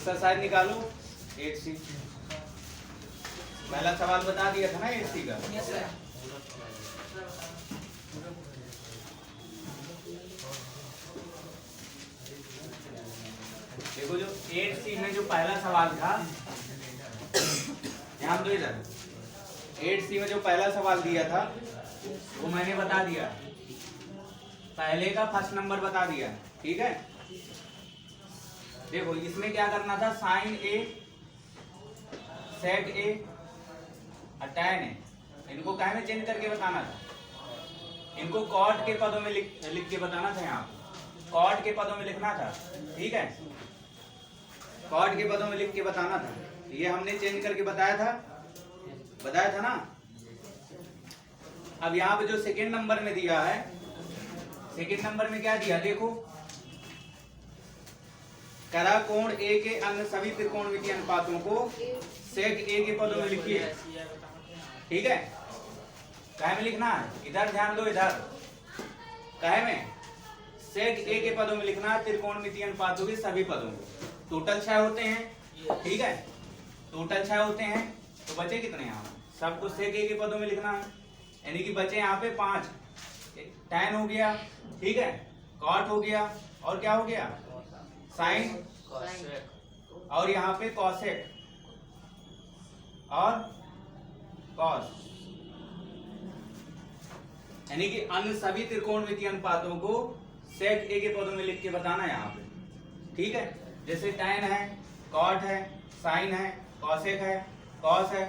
Exercise निकालो 8C। पहला सवाल बता दिया था ना 8C का। देखो जो 8C में जो पहला सवाल था, ध्यान दो इधर। 8C में जो पहला सवाल दिया था वो मैंने बता दिया, पहले का फर्स्ट नंबर बता दिया, ठीक है। देखो इसमें क्या करना था, साइन ए, सेक ए और टैन ए, इनको क्या में चेंज करके बताना था। इनको कॉट के पदों में लिख के बताना था। यहाँ कॉट के पदों में लिखना था, ठीक है। कॉट के पदों में लिख के बताना था। ये हमने चेंज करके बताया था ना। अब यहाँ पे जो सेकेंड नंबर में दिया है, सेकेंड नंबर में क्या दिया देखो, करा कोण ए के अन्य सभी त्रिकोणमितीय अनुपातों को सेक ए के पदों में लिखिए, ठीक है। कहे में लिखना है, इधर ध्यान दो, इधर कहे में सेक ए के पदों में लिखना है त्रिकोणमितीय अनुपातों के सभी पदों को। टोटल 6 होते हैं, ठीक है। टोटल 6 होते हैं, तो बचे कितने यहाँ, सबको सेक ए के पदों में लिखना है, यानी कि बचे यहाँ पे 5। टैन हो गया, ठीक है, कॉट हो गया, और क्या हो गया, साइन, और यहाँ पे कॉसेक और कॉस, यानी कि अन्य सभी त्रिकोणमितीय अनुपातों को सेक ए के पदों में लिख के बताना है यहाँ पे, ठीक है। जैसे टैन है, कॉट है, साइन है, कॉसेक है, कॉस है,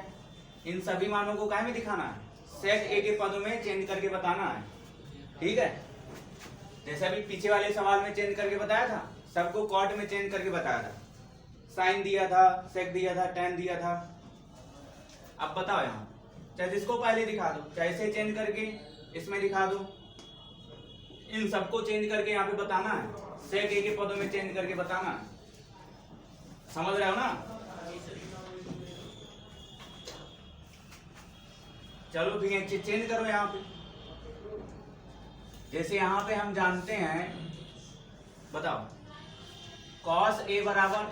इन सभी मानों को क्या में दिखाना है, सेक ए के पदों में चेंज करके बताना है, ठीक है। जैसे अभी पीछे वाले सवाल में चेंज करके बताया था, सबको कॉट में चेंज करके बताया था, साइन दिया था, सेक दिया था, टैन दिया था। अब बताओ यहाँ, चाहे जिसको पहले दिखा दो, चाहे इसे चेंज करके इसमें दिखा दो, इन सबको चेंज करके यहाँ पे बताना है, सेक ए के पदों में चेंज करके बताना है। समझ रहे हो ना। चलो ठीक है, चेंज करो यहाँ पे। जैसे यहाँ पे हम जानते हैं, बताओ कॉस ए बराबर,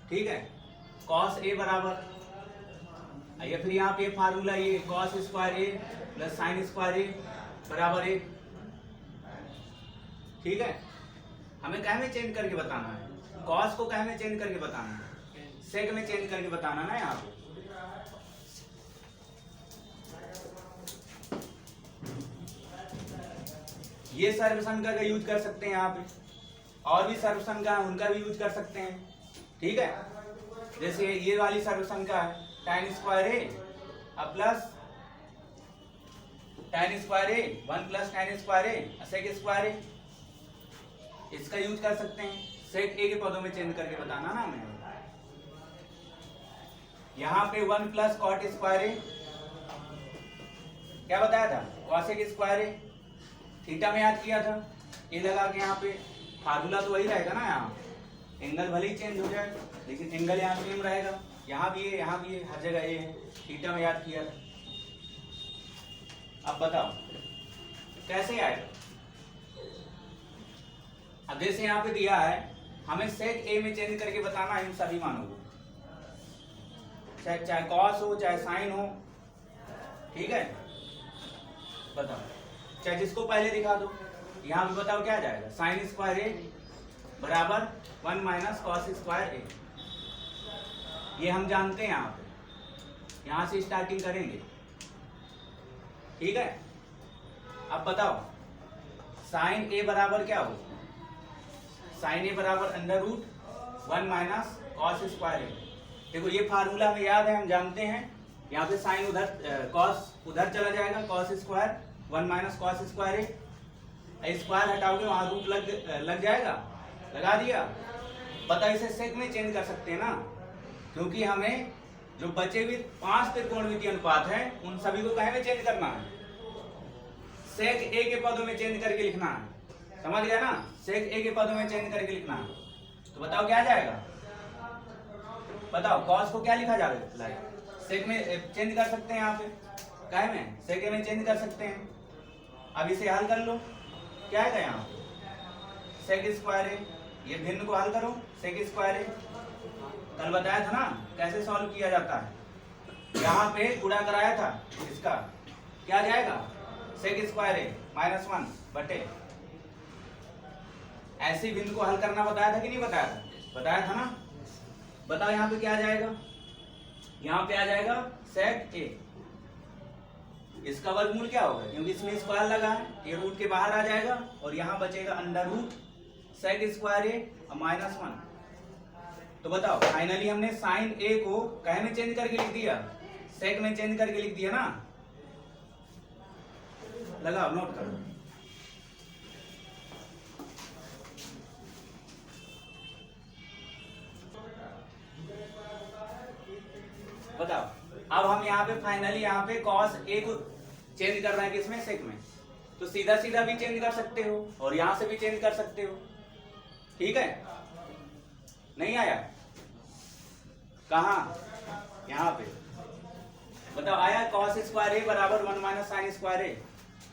ठीक है, कॉस ए बराबर, या फिर यहाँ पे फार्मूला ये कॉस स्क्वायर ए प्लस साइन स्क्वायर ए बराबर 1, ठीक है। हमें क्या में चेंज करके बताना है, कॉस को क्या में चेंज करके बताना है, सेक में चेंज करके बताना ना यहाँ पे। ये सर्वसंख्या का यूज कर सकते हैं यहाँ पे, और भी सर्वसंख्या उनका भी यूज कर सकते हैं, ठीक है। जैसे ये वाली सर्वसंख्या है टैन स्क्वायर ए प्लस टैन स्क्वायर ए 1 प्लस टैन स्क्वायर ए सेक स्क्वायर ए, इसका यूज कर सकते हैं। सेक ए के पदों में चेंज करके बताना ना हमें। यहाँ पे 1 प्लस कॉट स्क्वायर ए, क्या बताया था, कॉसेक स्क्वायर ए, थीटा में याद किया था, ये लगा के यहाँ पे फार्मूला तो वही रहेगा ना। यहाँ एंगल भले ही चेंज हो जाए, लेकिन एंगल यहाँ सेम रहेगा, यहाँ भी है, यहाँ भी है, हर जगह ये है, थीटा में याद किया था। अब बताओ कैसे आएगा। अब जैसे यहाँ पे दिया है, हमें सेक ए में चेंज करके बताना है इन सभी मानों को, चाहे कॉस हो चाहे साइन हो, ठीक है। बताओ, चाहे जिसको पहले दिखा दो, यहाँ पे बताओ क्या जाएगा, साइन स्क्वायर ए बराबर 1 माइनस कॉस स्क्वायर ए, ये हम जानते हैं। यहाँ पे यहाँ से स्टार्टिंग करेंगे, ठीक है। अब बताओ साइन ए बराबर क्या हो, साइन ए बराबर under root 1 minus cos square A. देखो ये फार्मूला हमें याद है, हम जानते हैं। यहाँ पे साइन उधर, कॉस उधर चला जाएगा, cos square 1 minus cos square A, square हटाओगे वहां रूट लग जाएगा, लगा दिया। पता इसे सेक में चेंज कर सकते हैं ना, क्योंकि हमें जो बचे हुए 5 त्रिकोणमितीय अनुपात हैं उन सभी को कहे में चेंज करना है, सेक ए के पदों में चेंज करके लिखना है। समझ गया ना, सेक ए के पदों में चेंज करके लिखना है। तो बताओ क्या जाएगा, बताओ कॉस को क्या लिखा जाएगा, सेक में चेंज कर सकते हैं, यहाँ पे कहे में सेक ए में चेंज कर सकते हैं। अब इसे हल कर लो, क्या है यहाँ सेक स्क्वायर ए, ये भिन्न को हल करो, सेक स्क्वायर ए कल बताया था ना कैसे सॉल्व किया जाता है। यहाँ पे गुणा कराया था, इसका क्या जाएगा सेक स्क्वायर ए -1 बटे, ऐसे बिंदु को हल करना बताया था कि नहीं बताया था? बताया था ना। बताओ यहाँ पे क्या आ जाएगा, यहाँ पे आ जाएगा सेक ए, इसका वर्गमूल क्या होगा क्योंकि इसमें स्क्वायर लगा है, ये रूट के बाहर आ जाएगा और यहाँ बचेगा अंडर रूट सेक स्क्वायर ए -1। तो बताओ फाइनली हमने साइन ए को कहे में चेंज करके लिख दिया, सेक में चेंज करके लिख दिया ना। लगाओ, नोट करो। बताओ अब हम यहाँ पे फाइनली यहाँ पे कॉस ए को चेंज कर रहे हैं किसमें, सेक में। तो सीधा सीधा भी चेंज कर सकते हो और यहां से भी चेंज कर सकते हो, ठीक है। नहीं आया कहा, यहाँ पे बताओ आया कॉस स्क्वायर ए बराबर 1 - साइन स्क्वायर ए।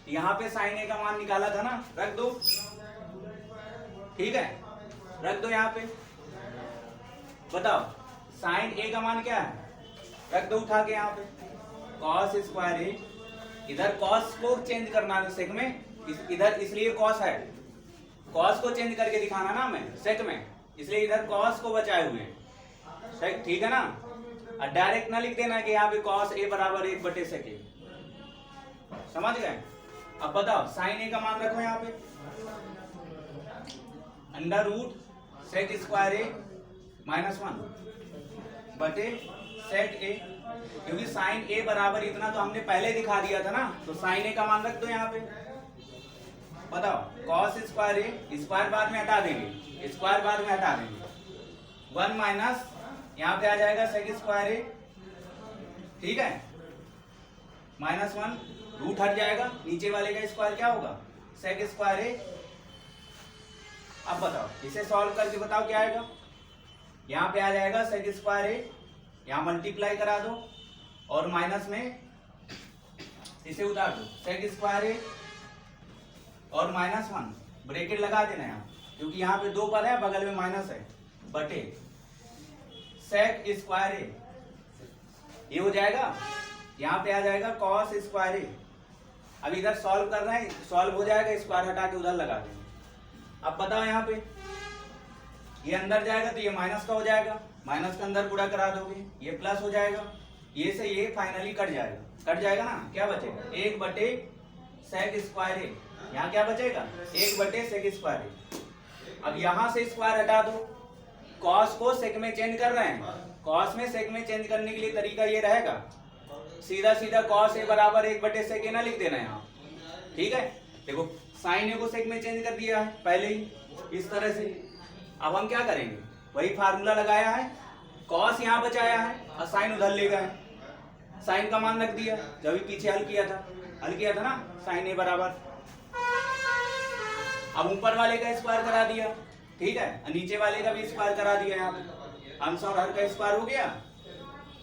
यहाँ पे साइन ए का मान निकाला था ना, रख दो, ठीक है, रख दो यहाँ पे। बताओ साइन ए का मान क्या है, रख दो उठा के यहाँ पे कॉस स्क्वायर ए। इधर कॉस को चेंज करना है सेक में, इधर इसलिए कॉस है, कॉस को चेंज करके दिखाना ना मैं सेक में, इसलिए इधर कॉस को बचाए हुए हैं, ठीक है ना। और डायरेक्ट ना लिख देना कि यहाँ पे कॉस ए बराबर 1 बटे सेक ए, समझ गए। अब बताओ साइन ए का मान रखो यहाँ पे अंडर रूट सेक स्क्वायर ए -1 बटे सेक ए, क्योंकि साइन ए बराबर इतना तो हमने पहले दिखा दिया था ना, तो साइन ए का मान रख दो यहाँ पे। बताओ कॉस स्क्वायर ए, स्क्वायर बाद में हटा देंगे, स्क्वायर बाद में हटा देंगे, 1 माइनस यहाँ पे आ जाएगा सेक स्क्वायर ए, ठीक है, -1 रूट हट जाएगा, नीचे वाले का स्क्वायर क्या होगा सेक स्क्वायर ए। अब बताओ इसे सॉल्व करके बताओ क्या आएगा, यहाँ पे आ जाएगा सेक स्क्वायर ए, यहाँ मल्टीप्लाई करा दो और माइनस में इसे उतार दो, सेक स्क्वायर ए और -1 ब्रैकेट लगा देना यहाँ, क्योंकि यहाँ पे दो पद है बगल में माइनस है, बटे सेक स्क्वायर ए, ये हो जाएगा, यहाँ पे आ जाएगा कॉस स्क्वायर ए। अब इधर सॉल्व कर रहे हैं, सॉल्व हो जाएगा, स्क्वायर हटा के उधर लगा देंगे। अब बताओ यहाँ पे ये अंदर जाएगा तो ये माइनस का हो जाएगा, माइनस के अंदर पूरा करा दोगे, ये प्लस हो जाएगा, ये से ये फाइनली कट जाएगा, कट जाएगा ना, क्या बचेगा 1 बटे सेक स्क्वायर ए, यहाँ क्या बचेगा 1 बटे सेक स्क्वायर ए। अब यहाँ से स्क्वायर हटा दो, कॉस को सेक में चेंज कर रहे हैं, कॉस में सेक में चेंज करने के लिए तरीका ये रहेगा, सीधा सीधा कॉस ए बराबर 1 बटे सेक ए ना लिख देना यहाँ, ठीक है। देखो साइन ए को सेक में चेंज कर दिया है पहले ही इस तरह से। अब हम क्या करेंगे, वही फार्मूला लगाया है, कॉस यहाँ बचाया है और साइन उधर ले गए, साइन का मान रख दिया जब भी पीछे हल किया था ना, साइन ए बराबर, अब ऊपर वाले का स्क्वायर करा दिया, ठीक है, और नीचे वाले का भी स्क्वायर करा दिया, यहाँ पे अंश और हर का स्क्वायर हो गया,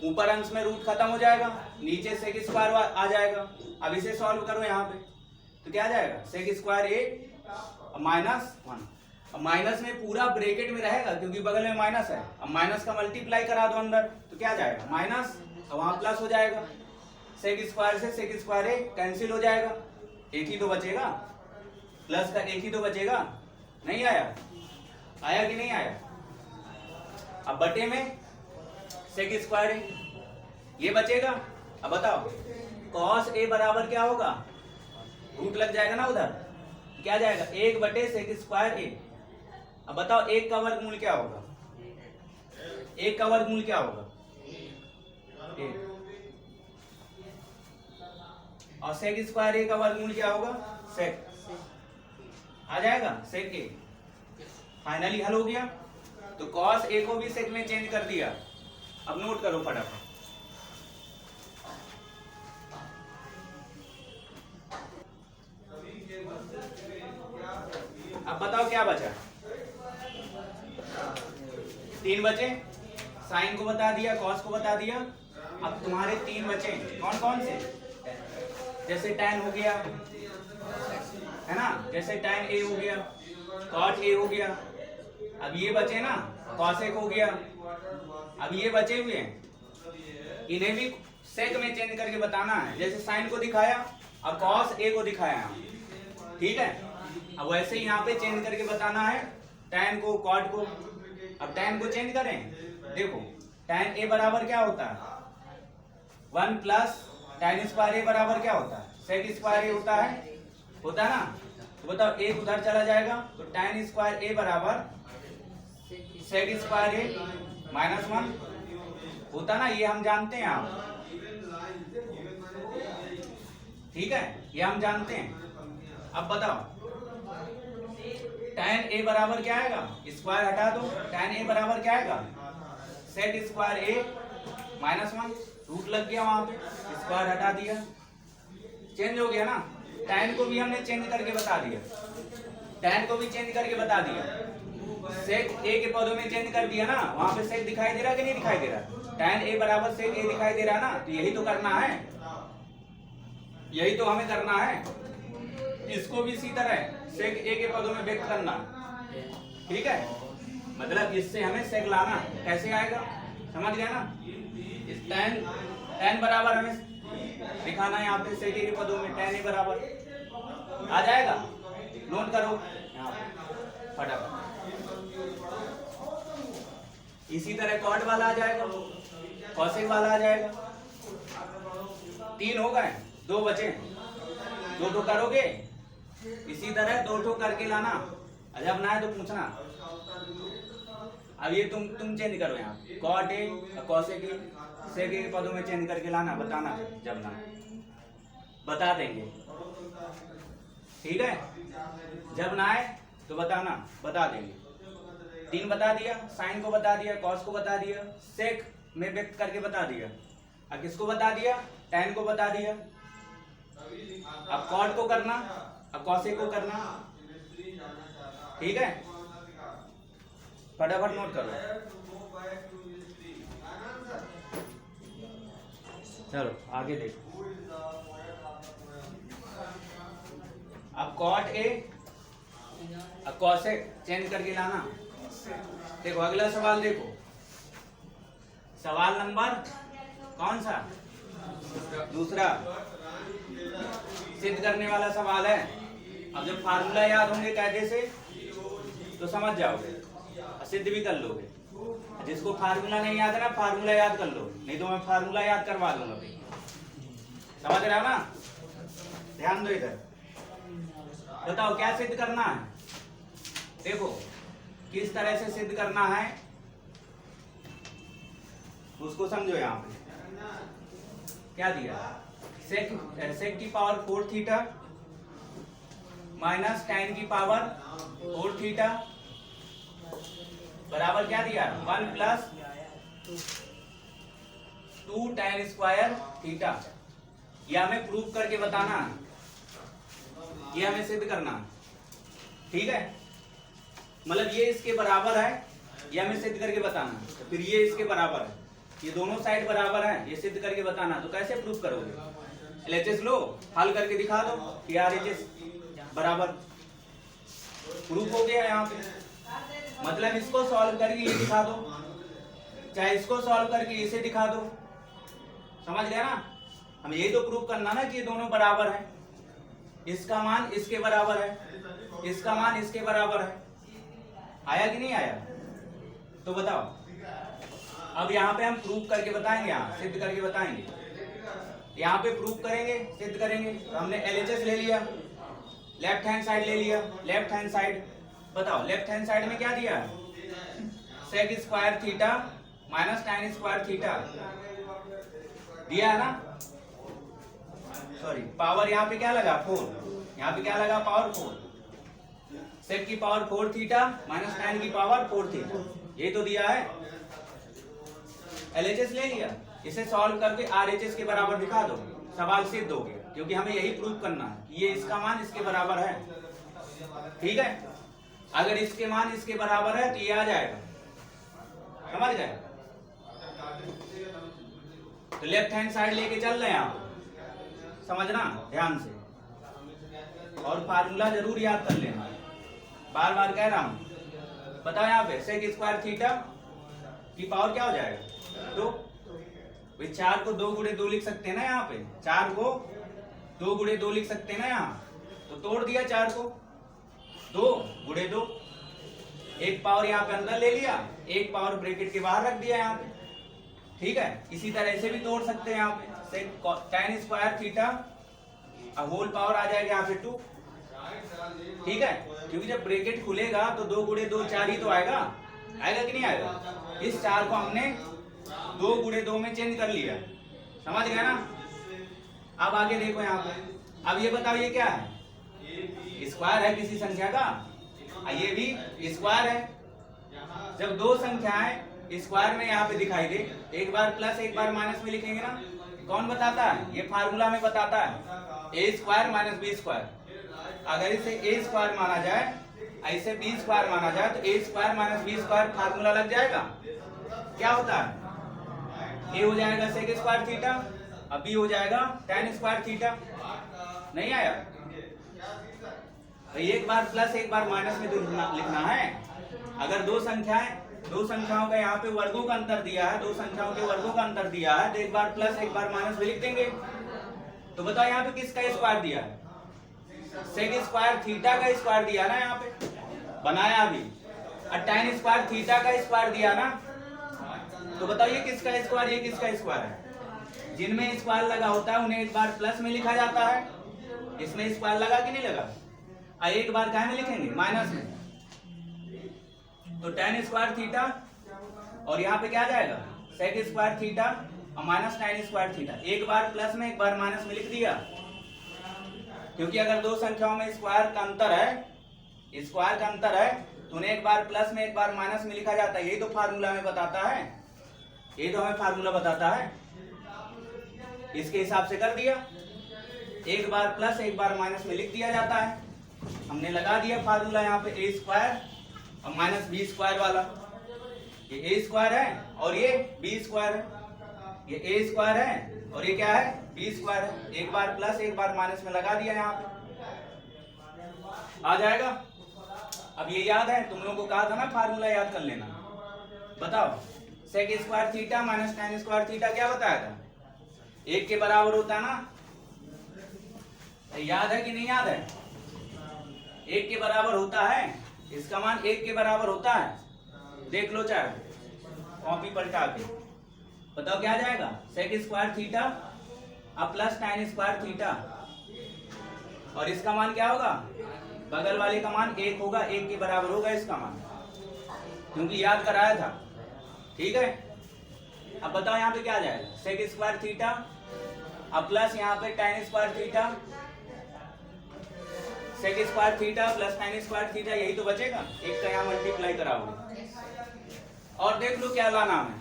ऊपर अंश में रूट खत्म हो जाएगा, नीचे सेक स्क्वायर आ जाएगा। अब इसे सॉल्व करो यहाँ पे तो क्या आ जाएगा सेक स्क्वायर ए -1, अब माइनस में पूरा ब्रैकेट में रहेगा क्योंकि बगल में माइनस है, अब माइनस का मल्टीप्लाई करा दो अंदर तो क्या आ जाएगा माइनस, अब वहां प्लस हो जाएगा, सेक स्क्वायर से सेक स्क्वायर ए कैंसिल हो जाएगा, एक ही तो बचेगा, प्लस का एक ही तो बचेगा, नहीं आया, आया कि नहीं आया। अब बटे में सेक स्क्वायर ए ये बचेगा। अब बताओ कॉस ए बराबर क्या होगा, रूट लग जाएगा ना उधर, क्या जाएगा 1 बटे सेक स्क्वायर ए। अब बताओ 1 का वर्गमूल क्या होगा, 1 का वर्गमूल क्या होगा 1, और सेक स्क्वायर ए का वर्गमूल क्या होगा सेक, आ जाएगा सेक ए। फाइनली हल हो गया, तो कॉस ए को भी सेक में चेंज कर दिया। अब नोट करो फटाफट, अब बताओ क्या बचा, 3 बचे, साइन को बता दिया, कॉस को बता दिया, अब तुम्हारे 3 बचे, कौन कौन से, जैसे tan हो गया है ना, जैसे tan a हो गया, cot a हो गया, अब ये बचे ना cosec हो गया, अब ये बचे हुए हैं, इन्हें भी सेक में चेंज करके बताना है। जैसे साइन को दिखाया और कॉस ए को दिखाया, ठीक है। अब वैसे ही यहाँ पे चेंज करके बताना है tan को कॉट को। अब tan को चेंज करें, देखो tan ए बराबर क्या होता है 1 प्लस tan स्क्वायर ए बराबर क्या होता है सेक स्क्वायर ए होता है ना। तो बताओ एक उधर चला जाएगा तो tan स्क्वायर ए बराबर सेक स्क्वायर ए -1 होता ना, ये हम जानते हैं आप, ठीक है, ये हम जानते हैं। अब बताओ tan ए बराबर क्या आएगा, स्क्वायर हटा दो, tan ए बराबर क्या आएगा सेक स्क्वायर ए -1, रूट लग गया वहां पे, स्क्वायर हटा दिया, चेंज हो गया ना। tan को भी हमने चेंज करके बता दिया, tan को भी चेंज करके बता दिया, सेक ए के पदों में चेंज कर दिया ना, वहां पे सेक दिखाई दे रहा कि नहीं दिखाई दे रहा, tan ए बराबर सेक ए दिखाई दे रहा ना। तो यही तो करना है, यही तो हमें करना है। इसको भी इसी तरह सेक ए के पदों में व्यक्त करना, ठीक है। मतलब इससे हमें सेक लाना, कैसे आएगा समझ गया ना। इस tan बराबर हमें दिखाना है यहाँ पे सेक ए के पदों में, tan ए बराबर आ जाएगा, नोट करो यहाँ पे फटाफट। इसी तरह कॉट वाला आ जाएगा, कॉसेक वाला आ जाएगा। 3 हो गए, 2 बचे, 2 करोगे, इसी तरह 2 करके लाना, जब ना है तो पूछना। अब ये तुम चेंज करो यहाँ, कॉट ए कॉसेक ए सेक ए के पदों में चेंज करके लाना, बताना जब ना बता देंगे, ठीक है। जब ना आए तो बताना, बता देंगे। 3 बता दिया, साइन को बता दिया, कॉस को बता दिया, सेक में व्यक्त करके बता दिया। अब किसको बता दिया, tan को बता दिया। अब कॉट को करना, अब कॉसेक को करना, ठीक है। फटाफट नोट करो, चलो आगे देखो। अब कॉट ए अब कॉसेक चेंज करके लाना। देखो अगला सवाल, देखो सवाल नंबर कौन सा, दूसरा, सिद्ध करने वाला सवाल है। अब जब फार्मूला याद होंगे कायदे से तो समझ जाओगे, सिद्ध भी कर लोगे। जिसको फार्मूला नहीं याद है ना, फार्मूला याद कर लो, नहीं तो मैं फार्मूला याद करवा दूंगा। समझ रहे हो ना, ध्यान दो इधर। बताओ क्या सिद्ध करना है, देखो किस तरह से सिद्ध करना है उसको समझो। यहाँ पे क्या दिया, सेक की पावर 4 थीटा माइनस tan की पावर 4 थीटा बराबर क्या दिया 1 प्लस 2 tan स्क्वायर थीटा। यह हमें प्रूव करके बताना है, यह हमें सिद्ध करना है, ठीक है। मतलब ये इसके बराबर है, ये हमें सिद्ध करके बताना है। तो फिर ये इसके बराबर है, ये दोनों साइड बराबर है, ये सिद्ध करके बताना। तो कैसे प्रूफ करोगे, LHS लो, हल करके दिखा दो कि RHS बराबर प्रूफ हो गया यहाँ पे। मतलब इसको सॉल्व करके ये दिखा दो, चाहे इसको सॉल्व करके इसे दिखा दो, समझ गया ना। हमें यही तो प्रूफ करना ना कि ये दोनों बराबर है, इसका मान इसके बराबर है, इसका मान इसके बराबर है। आया कि नहीं आया, तो बताओ। अब यहाँ पे हम प्रूफ करके बताएंगे, यहाँ सिद्ध करके बताएंगे। यहाँ पे प्रूफ करेंगे, सिद्ध करेंगे। तो हमने LHS ले लिया, लेफ्ट हैंड साइड ले लिया, लेफ्ट हैंड साइड बताओ, लेफ्ट हैंड साइड में क्या दिया sec square theta minus tan square theta दिया है ना। सॉरी, पावर यहाँ पे क्या लगा 4, यहाँ पे क्या लगा पावर 4, सेक की पावर 4 थीटा माइनस tan की पावर 4 थीटा, ये तो दिया है। LHS ले लिया, इसे सॉल्व करके RHS के बराबर दिखा दो, सवाल सिद्ध हो गया। क्योंकि हमें यही प्रूव करना है कि ये इसका मान इसके बराबर है, ठीक है। अगर इसके मान इसके बराबर है तो ये आ जाएगा, समझ गए। तो लेफ्ट हैंड साइड लेके चल रहे हैं आप, समझना ध्यान से, और फार्मूला जरूर याद कर लेना, बार बार कह रहा हूं। बताओ यहाँ पे सेक स्क्वायर थीटा की पावर क्या हो जाएगा 2। भाई 4 को 2 गुणे 2 लिख सकते हैं ना, यहाँ पे 4 को 2 गुणे 2 लिख सकते हैं ना यहाँ, तो तोड़ दिया 4 को 2 गुणे 2, एक पावर यहाँ पे अंदर ले लिया, एक पावर ब्रैकेट के बाहर रख दिया यहाँ पे, ठीक है। इसी तरह से भी तोड़ सकते हैं यहाँ पे, sec tan square theta whole power आ जाएगा यहाँ पे 2, ठीक है। क्योंकि जब ब्रैकेट खुलेगा तो 2 गुणे 2 4 ही तो आएगा, आएगा कि नहीं आएगा। इस 4 को हमने 2 गुणे 2 में चेंज कर लिया, समझ गया ना। अब आगे देखो यहाँ पे, अब ये बताओ ये क्या है, स्क्वायर है किसी संख्या का, ये भी स्क्वायर है। जब दो संख्याएं स्क्वायर में यहाँ पे दिखाई दे, एक बार प्लस एक बार माइनस में लिखेंगे ना, कौन बताता है, ये फार्मूला में बताता है ए स्क्वायर माइनस बी स्क्वायर। अगर इसे ए स्क्वायर माना जाए, ऐसे बी स्क्वायर माना जाए, तो A square minus B square formula लग जाएगा। क्या होता है, ए हो जाएगा सेक स्क्वायर थीटा, अब बी हो जाएगा tan स्क्वायर थीटा। नहीं आया, तो एक बार प्लस एक बार माइनस में तो लिखना है। अगर दो संख्याओं का यहाँ पे वर्गों का अंतर दिया है, दो संख्याओं के वर्गों का अंतर दिया है, तो एक बार प्लस एक बार माइनस में लिख देंगे। तो बताओ यहाँ पे किसका स्क्वायर दिया है, सेक स्क्वायर थीटा का स्क्वायर दिया ना, यहाँ पे बनाया अभी, और tan स्क्वायर थीटा का स्क्वायर दिया ना, तो बताओ ये किसका स्क्वायर, ये किसका स्क्वायर है। जिनमें स्क्वायर लगा होता है उन्हें एक बार प्लस में लिखा जाता है, इसमें स्क्वायर लगा कि नहीं लगा, एक बार क्या में लिखेंगे माइनस में। तो tan स्क्वायर थीटा और यहाँ पे क्या आ जाएगा सेक स्क्वायर थीटा और माइनस tan स्क्वायर थीटा, एक बार प्लस में एक बार माइनस में लिख दिया। क्योंकि अगर दो संख्याओं में स्क्वायर का अंतर है, तो उन्हें एक बार प्लस में एक बार माइनस में लिखा जाता है। यही तो फार्मूला में बताता है, यही तो हमें फार्मूला बताता है। इसके हिसाब से कर दिया, एक बार प्लस एक बार माइनस में लिख दिया जाता है। हमने लगा दिया फार्मूला यहाँ पे ए स्क्वायर और माइनस बी स्क्वायर वाला। ये ए स्क्वायर है और ये बी स्क्वायर है, ये ए स्क्वायर है और ये क्या है बी स्क्वायर है। एक बार प्लस एक बार माइनस में लगा दिया, यहाँ पे आ जाएगा। अब ये याद है, तुम लोगों को कहा था ना फार्मूला याद कर लेना। बताओ sec square theta minus tan square theta क्या बताया था, एक के बराबर होता है ना, याद है कि नहीं याद है, एक के बराबर होता है, इसका मान एक के बराबर होता है। देख लो चाहे कॉपी पलटा के, बताओ क्या आ जाएगा सेक स्क्वायर थीटा अब प्लस tan स्क्वायर थीटा, और इसका मान क्या होगा, बगल वाले का मान एक होगा, एक के बराबर होगा इसका मान, क्योंकि याद कराया था, ठीक है। अब बताओ यहाँ पे क्या आ जाएगा सेक स्क्वायर थीटा अब प्लस यहाँ पे tan square theta, sec square theta plus tan square theta, यही तो बचेगा, एक का यहाँ मल्टीप्लाई कराओगे। और देख लो क्या लाना है,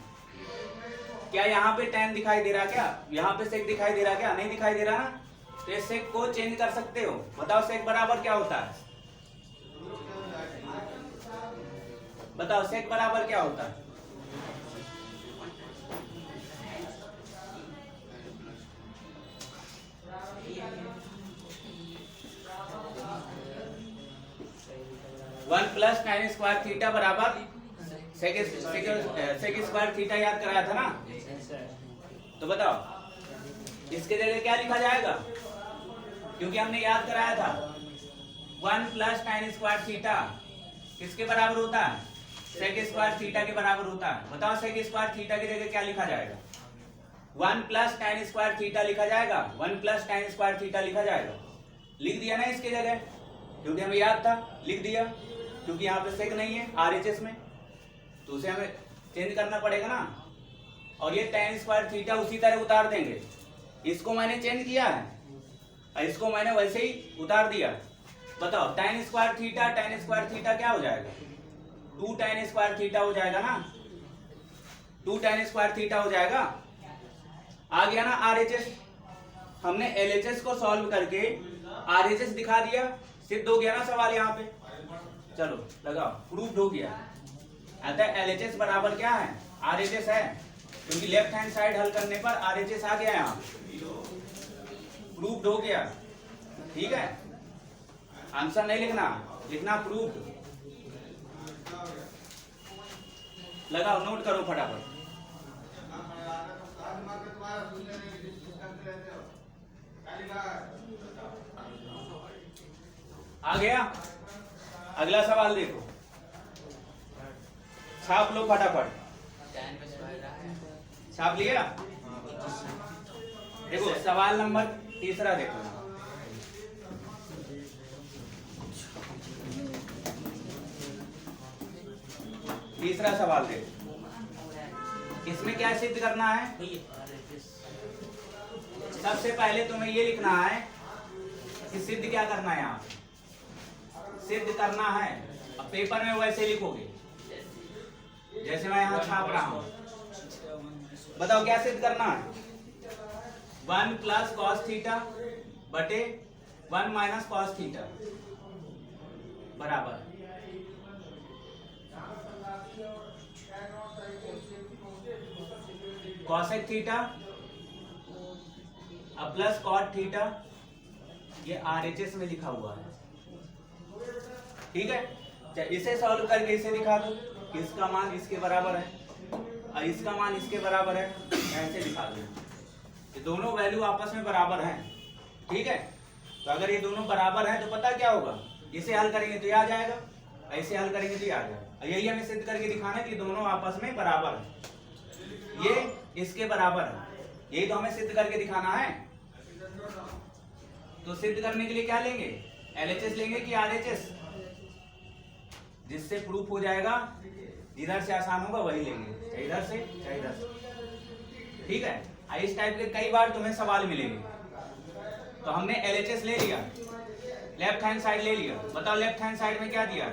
क्या यहाँ पे tan दिखाई दे रहा, क्या यहाँ पे सेक दिखाई दे रहा, क्या नहीं दिखाई दे रहा ना, तो ये सेक को चेंज कर सकते हो। बताओ सेक बराबर क्या होता है, बताओ सेक बराबर क्या होता है, one plus tan square theta बराबर सेक स्क्वायर थीटा याद कराया था ना। तो बताओ इसके जगह क्या लिखा जाएगा, क्योंकि हमने याद कराया था one plus tan square theta किसके बराबर होता है, सेक स्क्वायर थीटा के बराबर होता है। बताओ सेक स्क्वायर थीटा की जगह क्या लिखा जाएगा, one plus tan square theta लिखा जाएगा, one plus tan square theta लिखा जाएगा। लिख दिया ना इसके जगह, क्योंकि हमें याद था, लिख दिया, क्योंकि यहाँ पे सेक नहीं है RHS में, तो उसे हमें चेंज करना पड़ेगा ना। और ये tan स्क्वायर थीटा उसी तरह उतार देंगे, इसको मैंने चेंज किया है, इसको मैंने वैसे ही उतार दिया। बताओ tan स्क्वायर थीटा क्या हो जाएगा, 2 tan स्क्वायर थीटा हो जाएगा ना, 2 tan स्क्वायर थीटा हो जाएगा। आ गया ना RHS, हमने LHS को सॉल्व करके RHS दिखा दिया, सिद्ध हो गया ना सवाल यहाँ पे। चलो लगाओ, प्रूफ हो गया। अतः LHS बराबर क्या है, RHS है, क्योंकि लेफ्ट हैंड साइड हल करने पर RHS आ गया यहाँ, प्रूफ हो गया, ठीक है। आंसर नहीं लिखना, लिखना प्रूफ। लगाओ, नोट करो फटाफट। आ गया? अगला सवाल देखो, छाप लो फटाफट। छाप लिया? देखो सवाल नंबर तीसरा देखो। तीसरा सवाल देखो, इसमें क्या सिद्ध करना है? सबसे पहले तुम्हें ये लिखना है कि सिद्ध क्या करना है। यहाँ सिद्ध करना है, अब पेपर में वैसे लिखोगे जैसे मैं यहाँ छाप रहा हूं। बताओ क्या सिद्ध करना है? 1 प्लस कॉस थीटा बटे 1 माइनस कॉस थीटा बराबर कॉसेक थीटा अब प्लस कॉट थीटा, ये RHS में लिखा हुआ है। ठीक है, इसे सॉल्व करके इसे दिखा दो कि इसका मान इसके बराबर है और इसका मान इसके बराबर है, ऐसे दिखा दो। ये दोनों वैल्यू आपस में बराबर हैं। ठीक है, तो अगर ये दोनों बराबर हैं तो पता क्या होगा, इसे हल करेंगे तो ये आ जाएगा, ऐसे हल करेंगे तो ये आ जाएगा। यही हमें सिद्ध करके दिखाना है कि दोनों आपस में बराबर है, ये इसके बराबर है। यही तो हमें सिद्ध करके दिखाना है। तो सिद्ध करने के लिए क्या लेंगे? LHS लेंगे कि RHS? जिससे प्रूफ हो जाएगा, जिधर से आसान होगा वही लेंगे, चाहे इधर से चाहे इधर से। ठीक है, इस टाइप के कई बार तुम्हें सवाल मिलेंगे। तो हमने LHS ले लिया, लेफ्ट हैंड साइड ले लिया। बताओ लेफ्ट हैंड साइड में क्या दिया?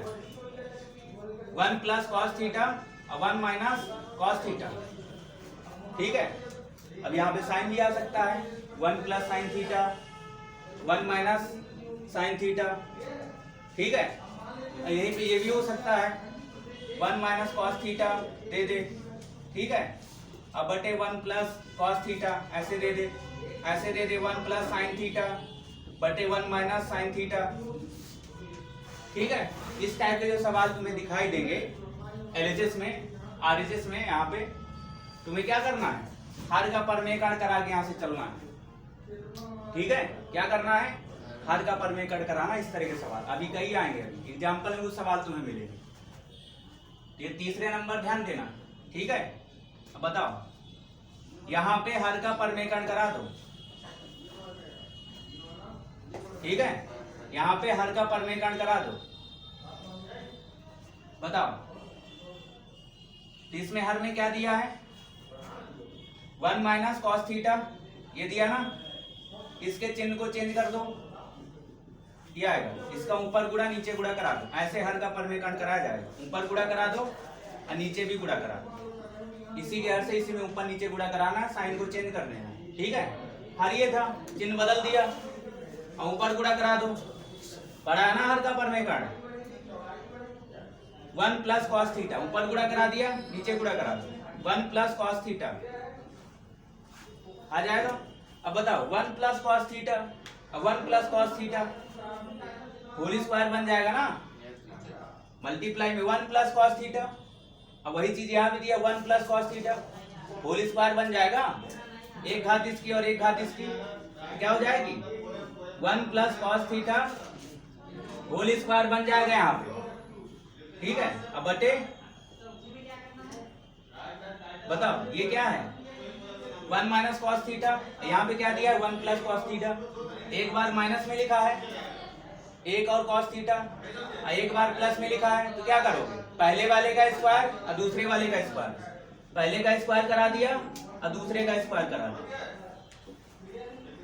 1 प्लस कॉस थीटा और 1 माइनस कॉस थीटा। ठीक है, अब यहाँ पे साइन भी आ सकता है, 1 plus sine theta 1 minus sine theta. ठीक है, यहीं पे ये भी हो सकता है, 1 माइनस कॉस थीटा दे दे। ठीक है, अब बटे 1 प्लस कॉस थीटा ऐसे दे दे, ऐसे दे दे 1 प्लस साइन थीटा बटे 1 माइनस साइन थीटा। ठीक है, इस टाइप के जो सवाल तुम्हें दिखाई देंगे LHS में, RHS में, यहाँ पे तुम्हें क्या करना है? हर का परमेकरण करा के यहाँ से चलना है। ठीक है, क्या करना है? हर का परमेकरण कराना। इस तरह के सवाल अभी कई आएंगे, एग्जाम्पल में वो सवाल तुम्हें मिलेंगे। ये तीसरे नंबर ध्यान देना। ठीक है, अब बताओ यहाँ पे हर का परमेकरण करा दो। ठीक है, यहाँ पे हर का परमेकरण करा दो। बताओ, तो इसमें हर में क्या दिया है? 1 माइनस कॉस थीटा ये दिया ना, इसके चिन्ह को चेंज कर दो, ये आएगा। इसका ऊपर गुणा नीचे गुणा करा दो, ऐसे हर का परमेकरण कराया जाएगा। ऊपर गुणा करा दो और नीचे भी गुणा करा दो। इसी के हर से इसी में ऊपर नीचे गुणा कराना, साइन को चेंज करने हैं। ठीक है, हर ये था, चिन्ह बदल दिया और ऊपर गुणा करा दो, बड़ा है ना हर का परमेकरण। 1 प्लस कॉस थीटा ऊपर गुणा करा दिया, नीचे गुणा करा दो, 1 प्लस कॉस थीटा आ जाएगा। अब बताओ 1 प्लस कॉस थीटा और 1 plus cos theta whole square बन जाएगा ना, मल्टीप्लाई में 1 प्लस कॉस थीटा। अब वही चीज यहाँ भी दिया, 1 plus cos theta whole square बन जाएगा, एक घात इसकी और एक घात इसकी, क्या हो जाएगी? 1 plus cos theta whole square बन जाएगा यहाँ पे। ठीक है, अब बटे, बताओ ये क्या है? 1 माइनस कॉस थीटा, यहाँ पे क्या दिया है? 1 प्लस कॉस थीटा। एक बार माइनस में लिखा है, एक और कॉस थीटा, एक बार प्लस में लिखा है, तो क्या करोगे? पहले वाले का स्क्वायर और दूसरे वाले का स्क्वायर, पहले का स्क्वायर करा दिया और दूसरे का स्क्वायर करा दिया।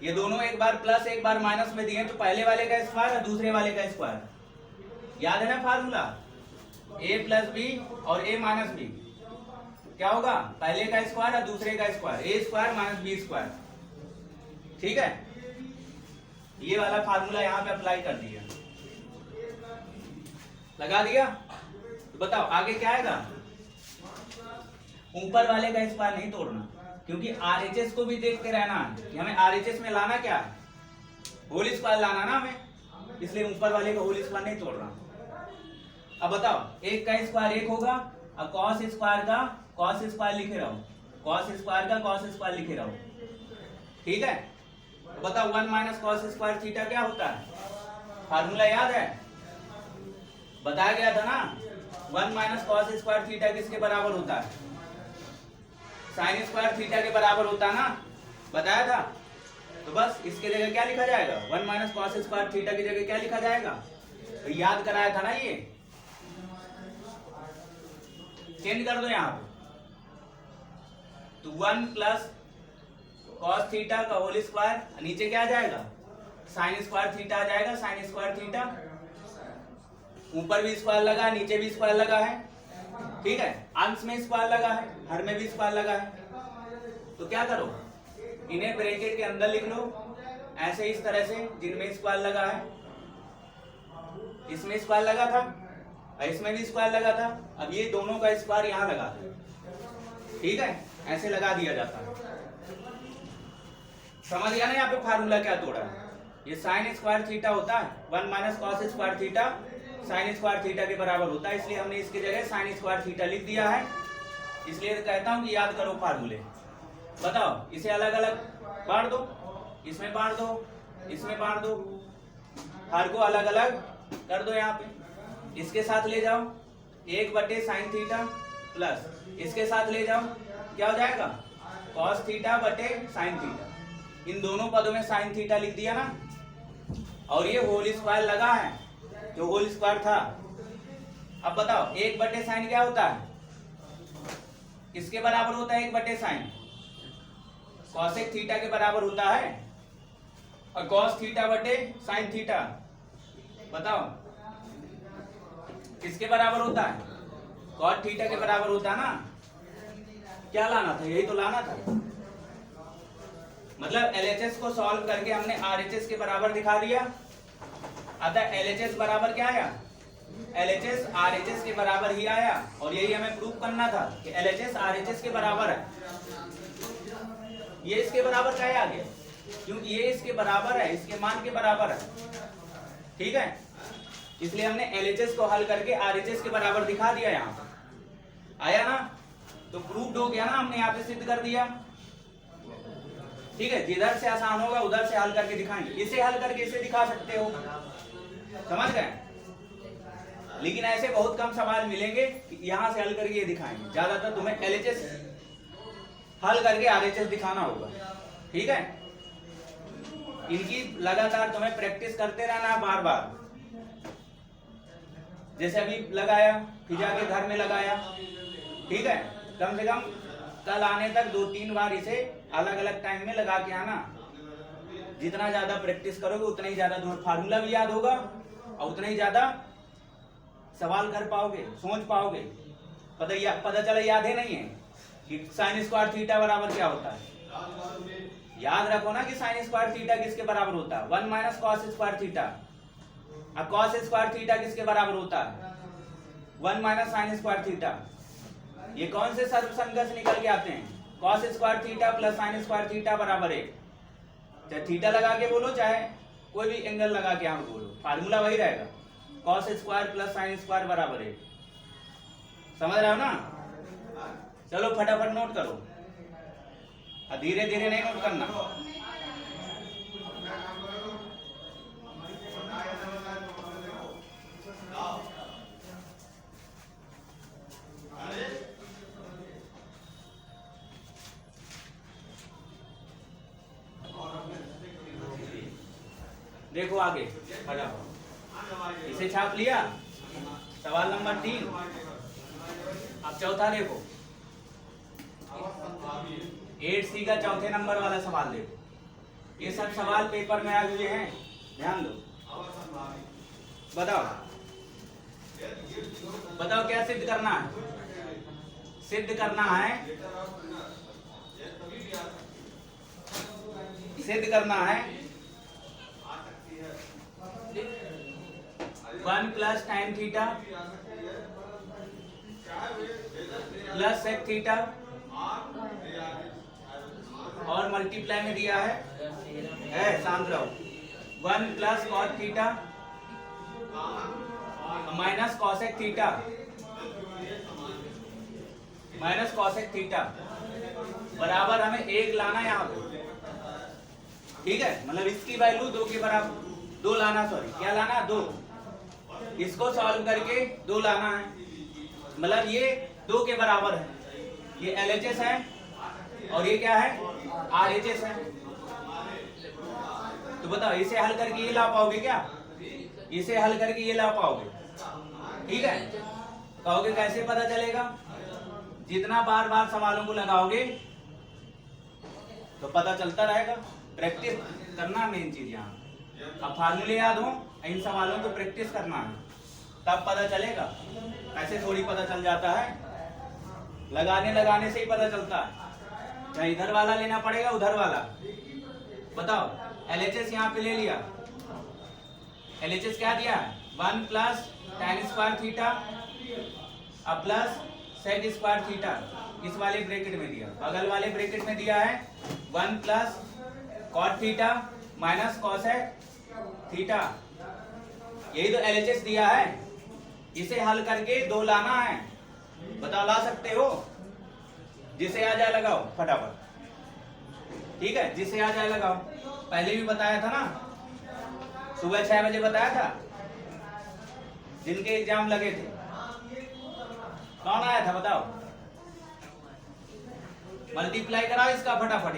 ये दोनों एक बार प्लस एक बार माइनस में दिए, तो पहले वाले का स्क्वायर और दूसरे वाले का स्क्वायर। याद है ना फार्मूला? a प्लस बी और a माइनस बी क्या होगा? पहले का स्क्वायर और दूसरे का square, a square minus B square. ठीक है, ये वाला फार्मूला यहाँ पे अप्लाई कर दिया, लगा दिया। तो बताओ आगे क्या आएगा? ऊपर वाले का स्क्वायर नहीं तोड़ना, क्योंकि RHS को भी देखते रहना है। हमें RHS में लाना क्या है? होल स्क्वायर लाना ना हमें, इसलिए ऊपर वाले का होल स्क्वायर नहीं तोड़ना। अब बताओ, एक का स्क्वायर एक होगा अब कॉस स्क्वायर का कॉस स्क्वायर लिखे रहो, कॉस स्क्वायर का कॉस स्क्वायर लिखे रहो, ठीक है। तो बताओ 1 माइनस कॉस स्क्वायर थीटा क्या होता है? फार्मूला याद है, बताया गया था ना। 1 माइनस कॉस स्क्वायर थीटा किसके बराबर होता है? साइन स्क्वायर थीटा के बराबर होता है ना, बताया था। तो बस इसके जगह क्या लिखा जाएगा? 1 माइनस कॉस स्क्वायर थीटा की जगह क्या लिखा जाएगा? तो याद कराया था ना, ये चेंज कर दो यहाँ पे। तो 1 प्लस कॉस थीटा का होल स्क्वायर, नीचे क्या आ जाएगा? साइन स्क्वायर थीटा आ जाएगा, साइन स्क्वायर थीटा। ऊपर भी स्क्वायर लगा है, नीचे भी स्क्वायर लगा है, ठीक है। अंश में स्क्वायर लगा है, हर में भी स्क्वायर लगा है। तो क्या करो, इन्हें ब्रैकेट के अंदर लिख लो ऐसे, इस तरह से, जिनमें स्क्वायर लगा है। इसमें स्क्वायर लगा था, इसमें भी स्क्वायर लगा था, अब ये दोनों का स्क्वायर यहां लगा दो, ठीक है। ऐसे लगा दिया जाता है। समझ गया ना यहाँ पे फार्मूला क्या तोड़ा है? ये साइन स्क्वायर थीटा होता है, 1 minus cos square theta sine square theta के बराबर होता है, इसलिए हमने इसकी जगह साइन स्क्वायर थीटा लिख दिया है। इसलिए कहता हूं कि याद करो फार्मूले। बताओ, इसे अलग अलग बांट दो, इसमें बांट दो, इसमें बांट दो, हर को अलग अलग कर दो। यहाँ पे इसके साथ ले जाओ 1 बटे साइन थीटा प्लस इसके साथ ले जाओ, क्या हो जाएगा? कॉस थीटा बटे साइन थीटा। इन दोनों पदों में साइन थीटा लिख दिया ना, और ये होल स्क्वायर लगा है, जो होल स्क्वायर था। अब बताओ 1 बटे साइन क्या होता है? किसके बराबर होता है 1 बटे साइन? कॉसेक थीटा के बराबर होता है। और कॉस थीटा बटे साइन थीटा, बताओ किसके बराबर होता है? कॉट थीटा के बराबर होता है ना। क्या लाना था? यही तो लाना था। मतलब LHS को सॉल्व करके हमने RHS के बराबर दिखा दिया। अतः LHS बराबर क्या आया? LHS RHS के बराबर ही आया, और यही हमें प्रूव करना था कि LHS RHS के बराबर है। ये इसके बराबर क्या आ गया? क्योंकि ये इसके बराबर है, इसके मान के बराबर है, ठीक है। इसलिए हमने LHS को हल करके RHS के बराबर दिखा दिया। यहाँ आया ना, तो प्रूव्ड हो गया ना, हमने यहाँ पे सिद्ध कर दिया, ठीक है। जिधर से आसान होगा उधर से हल करके दिखाएंगे। इसे हल करके इसे दिखा सकते हो, समझ गए। लेकिन ऐसे बहुत कम सवाल मिलेंगे कि यहाँ से हल करके ये दिखाएंगे। ज्यादातर तुम्हें LHS हल करके RHS दिखाना होगा, ठीक है। इनकी लगातार तुम्हें प्रैक्टिस करते रहना बार बार। जैसे अभी लगाया, फिर जाके घर में लगाया, ठीक है। कम से कम कल आने तक 2-3 बार इसे अलग अलग टाइम में लगा के आना। जितना ज्यादा प्रैक्टिस करोगे उतना ही ज्यादा तुम्हें फार्मूला भी याद होगा, और उतना ही ज्यादा सवाल कर पाओगे, सोच पाओगे। पता चला याद है नहीं है कि साइन स्क्वायर थीटा बराबर क्या होता है। याद रखो ना कि साइन स्क्वायर थीटा किसके बराबर होता है? 1 माइनस कॉस स्क्वायर थीटा। अब कॉस स्क्वायर थीटा किसके बराबर होता है? 1 माइनस साइन स्क्वायर थीटा। ये कौन से सर्वसंगत निकल के आते हैं? Cos square theta plus sine square theta बराबर 1। चाहे थीटा लगा के बोलो, चाहे कोई भी एंगल लगा के आप बोलो, फार्मूला वही रहेगा। Cos square plus sine square बराबर 1। समझ रहे हो ना? चलो फटाफट नोट करो, धीरे धीरे नहीं नोट करना। देखो आगे फटाफट, इसे छाप लिया। सवाल नंबर 3। अब चौथा देखो, 8C का चौथे नंबर वाला सवाल देखो। ये सब सवाल पेपर में आए हुए हैं, ध्यान दो। बताओ बताओ क्या सिद्ध करना है? सिद्ध करना है, सिद्ध करना है 1 plus time theta plus sec theta, और मल्टीप्लाई में दिया है शांत रहो, 1 plus cot theta minus cosec theta minus cosec theta बराबर हमें 1 लाना यहाँ पे, ठीक है। मतलब इसकी वैल्यू 2 के बराबर, 2 लाना, सॉरी क्या लाना, 2। इसको सॉल्व करके 2 लाना है, मतलब ये 2 के बराबर है। ये LHS है और ये क्या है, RHS है। तो बताओ इसे हल करके ये ला पाओगे क्या, इसे हल करके ये ला पाओगे, ठीक है। कहोगे कैसे पता चलेगा, जितना बार बार सवालों को लगाओगे तो पता चलता रहेगा। प्रैक्टिस करना मेन चीज यहाँ। अब फार्मूले याद हो, इन सवालों को प्रैक्टिस करना है, तब पता चलेगा। ऐसे थोड़ी पता चल जाता है, लगाने से ही पता चलता है। चाहे इधर वाला लेना पड़ेगा, उधर वाला। बताओ LHS यहाँ पे ले लिया, LHS क्या दिया है, 1 प्लस tan स्क्वायर थीटा अब प्लस sec स्क्वायर थीटा, इस वाले ब्रैकेट में दिया। बगल वाले ब्रैकेट में दिया है 1 plus cot theta minus cosec theta. यही तो LHS दिया है, इसे हल करके 2 लाना है। बताओ ला सकते हो, जिसे आ जाए लगाओ फटाफट, ठीक है। जिसे आ जाए लगाओ, पहले भी बताया था ना, सुबह 6 बजे बताया था, जिनके एग्जाम लगे थे। कौन आया था बताओ, मल्टीप्लाई कराओ इसका फटाफट।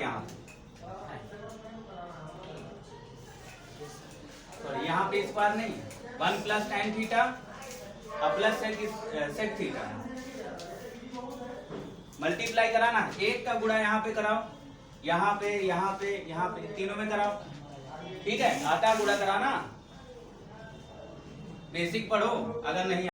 यहाँ पे स्क्वायर नहीं, 1 प्लस tan थीटा अब प्लस sec थीटा, मल्टीप्लाई कराना। 1 का गुणा यहाँ पे कराओ, यहाँ पे यहाँ पे यहाँ पे, तीनों में कराओ, ठीक है। आता गुणा कराना, बेसिक पढ़ो अगर नहीं